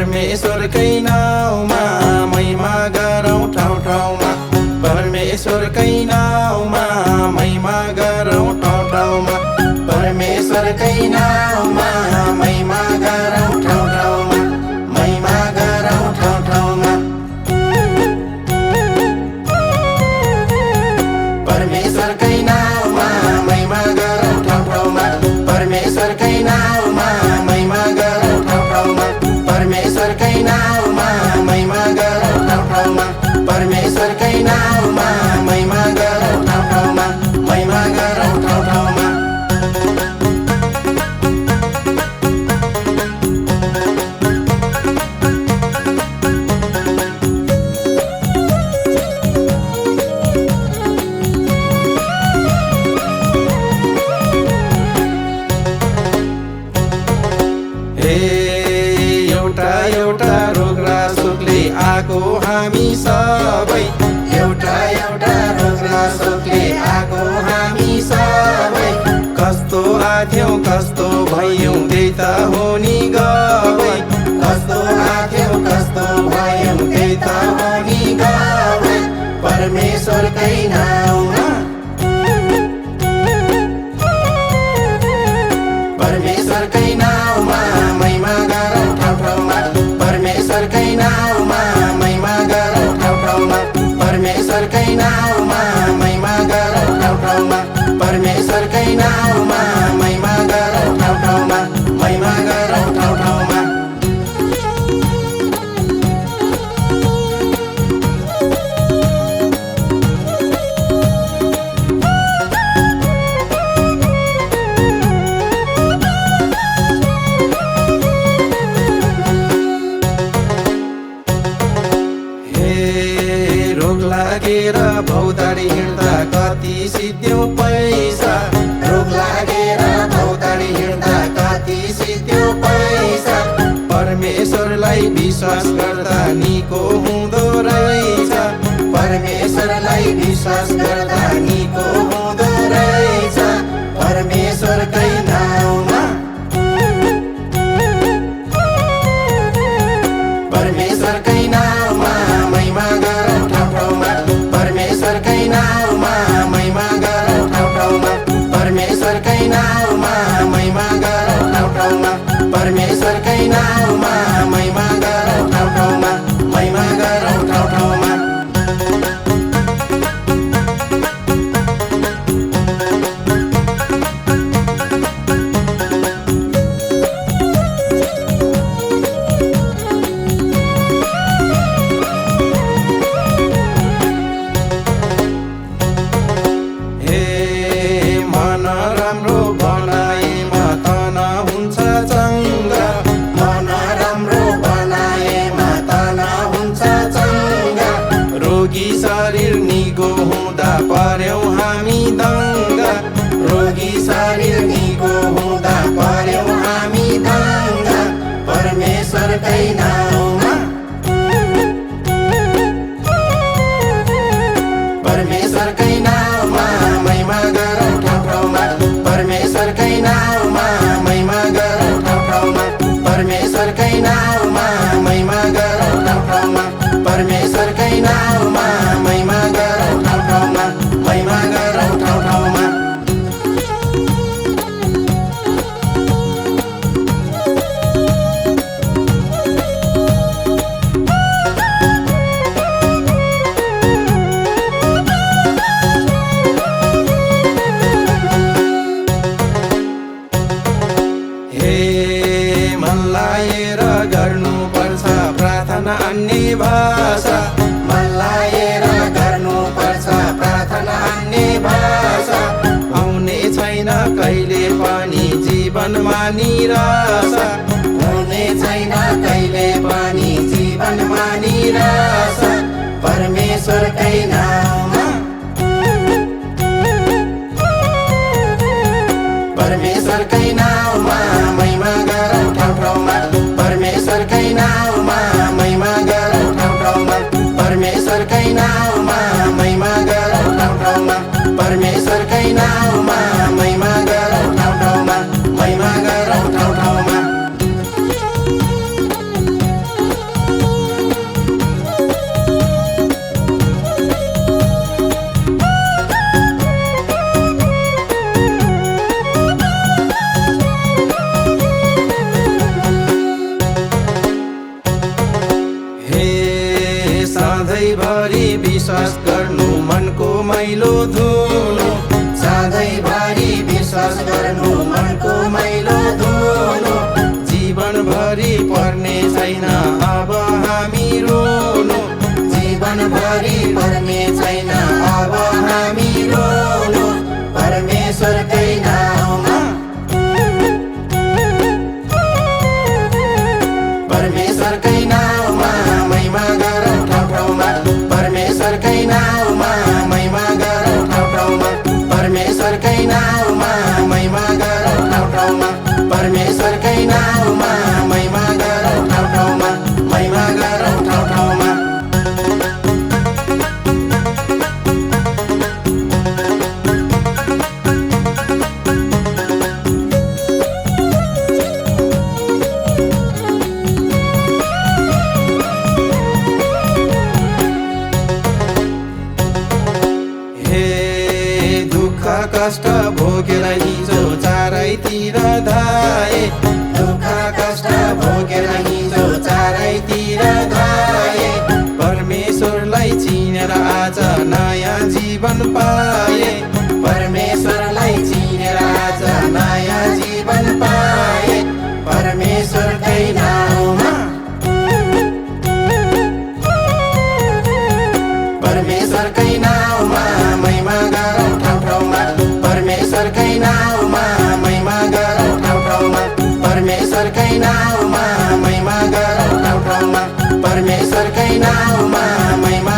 परमेश्वरकै नाउँमा महिमा गरौँ ठाउँ ठाउँमा, परमेश्वरकै नाउँमा महिमा गरौँ ठाउँ ठाउँमा, परमेश्वरकै नाउँमा महिमा गरौँ ठाउँ ठाउँमा, महिमा गरौँ ठाउँ ठाउँमा। परमेश्वरकै नाउँमा महिमा गरौँ ठाउँ ठाउँमा, परमेश्वरकै नाउँमा महिमा गरौँ ठाउँ ठाउँमा, परमेश्वरकै नाउँमा महिमा गरौँ ठाउँ ठाउँमा, परमेश्वरकै नाउँमा महिमा गरौँ ठाउँ ठाउँमा, महिमा गरौँ ठाउँ ठाउँमा। एउटा एउटा रोग र शोकले आएको हामी सबै, एउटा एउटा रोग र शोकले आएको हामी सबै, कस्तो आथ्यौँ कस्तो भयौँ त्यही त हो नि गबै, कस्तो आथ्यौँ कस्तो भयौँ त्यही त हो नि गबै। परमेश्वरकै नाउँमा, परमेश्वरकै नाउँमा महिमा गरौँ ठाउँ ठाउँमा, परमेश्वरकै नाउँमा महिमा गरौँ ठाउँ ठाउँमा, परमेश्वरकै नाउँमा महिमा गरौँ ठाउँ ठाउँमा, परमेश्वरकै नाउँमा महिमा गरौँ ठाउँ ठाउँमा, महिमा गरौँ ठाउँ ठाउँमा। रोग लागेर भौताडी हिँड्दा कति सिद्धियो पैसा, रोग लागेर भौताडी हिँड्दा कति सिद्धियो पैसा, परमेश्वरलाई विश्वास गर्दा निको हुँदो रहेछ, परमेश्वरलाई विश्वास गर्दा निको हुँदो रहेछ। परमेश्वरकै नाउँमा, परमेश्वरकै नाउँमा महिमा गरौँ ठाउँ ठाउँमा, परमेश्वरकै नाउँमा महिमा गरौँ ठाउँ ठाउँमा, परमेश्वरकै नाउँमा महिमा गरौँ ठाउँ ठाउँमा, परमेश्वरकै नाउँमा महिमा गरौँ ठाउँ ठाउँमा, महिमा गरौँ ठाउँ ठाउँमा। मन राम्रो बनाएमा तन हुन्छ चङ्गा, मन राम्रो बनाएमा तन हुन्छ चङ्गा, रोगी शरीर निको हुँदा पर्यौँ हामी दङ्गा, रोगी शरीर निको हुँदा पर्यौँ हामी दङ्गा। परमेश्वरकै नाउँमा, परमेश्वरकै नाउँमा महिमा गरौँ ठाउँ ठाउँमा, परमेश्वरकै नाउँमा महिमा गरौँ ठाउँ ठाउँमा, परमेश्वरकै नाउँमा महिमा गरौँ ठाउँ ठाउँमा, परमेश्वरकै नाउँमा महिमा गरौँ ठाउँ ठाउँमा, महिमा गरौँ ठाउँ ठाउँमा। मन लाएर गर्नुपर्छ प्रार्थना अन्य भाषा, मन लाएर गर्नुपर्छ प्रार्थना अन्य भाषा, आउने छैन कहिले पनि जीवनमा निराशा, आउने छैन कहिले पनि जीवनमा निराशा। परमेश्वरकै नाउँमा, परमेश्वरकै नाउँमा महिमा गरौँ ठाउँ ठाउँमा, परमेश्वरकै नाउँमा महिमा गरौँ ठाउँ ठाउँमा, परमेश्वरकै नाउँमा महिमा गरौँ ठाउँ ठाउँमा, परमेश्वरकै नाउँमा महिमा गरौँ ठाउँ ठाउँमा, महिमा गरौँ ठाउँ ठाउँमा। मनको मैलो धुनु सधैँभरि विश्वास गर्नु मनको मैलो धुनु जीवनभरि पर्ने छैन अब हामी रुनु जीवनभरि पर्ने छैन अब हामी रुनु परमेश्वरकै नाउँमा परमेश्वरकै नाउँमा महिमा गरौँ ठाउँ ठाउँमा परमेश्वरकै नाउँमा महिमा गरौँ ठाउँ ठाउँमा परमेश्वरकै नाउँमा महिमा गरौँ ठाउँ ठाउँमा परमेश्वरकै नाउँमा महिमा गरौँ ठाउँ ठाउँमा महिमा गरौँ ठाउँ ठाउँमा कष्ट भोगेर हिजो चारैतिर धाए दुःख कष्ट भोगेर हिजो चारैतिर धाए परमेश्वरलाई चिनेर आज नयाँ जीवन पाए परमेश्वरलाई चिनेर आज नयाँ जीवन पाए परमेश्वरकै नाउँमा परमेश्वरकै नाउँमा महिमा गरौँ ठाउँ ठाउँमा परमेश्वरकै नाउँमा महिमा गरौँ ठाउँ ठाउँमा परमेश्वरकै नाउँमा महिमा गरौँ ठाउँ ठाउँमा परमेश्वरकै नाउँमा महिमा